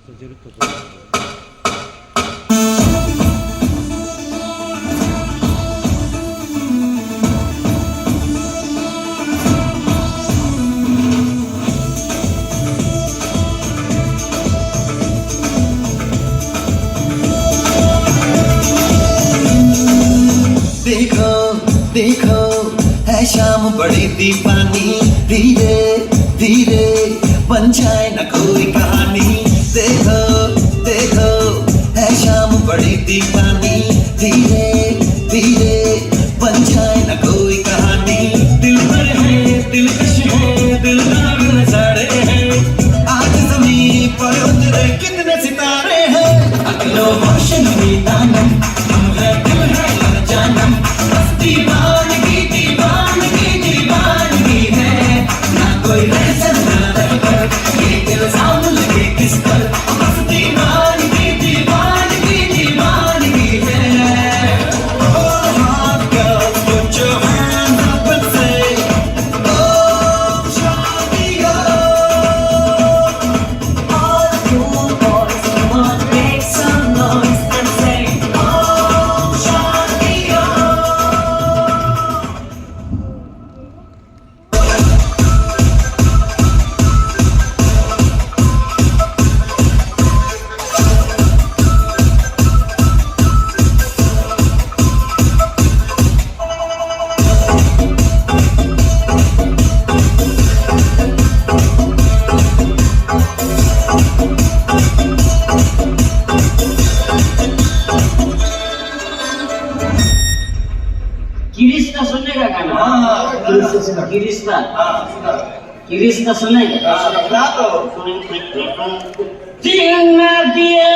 देखो देखो है शाम बड़ी दीवानी, धीरे धीरे बन जाए न कोई कहानी। देखो देखो है शाम बड़ी दीवानी, धीरे धीरे बन जाए न कोई कहानी। दिल पर है दिलकश है दिलदार नजारे हैं, आज ज़मीं पर उतरे कितने सितारे हैं। अगलो रोशन में दानम हम है दिल है जानम, बस दीवानगी दीवानगी दीवानगी है। ना कोई रह सकता रह कर, ये इल्जाम लगे किस पर, बस दीवानगी दीवानगी दीवानगी है। Oh hot girls, put your hands up and say, oh Shadiya. All you boys, come on, make some noise and say, oh Shadiya. किरिश्ता सुनने का गाना। किरिश्ता किरिश्ता सुनेगा। दिन में दिया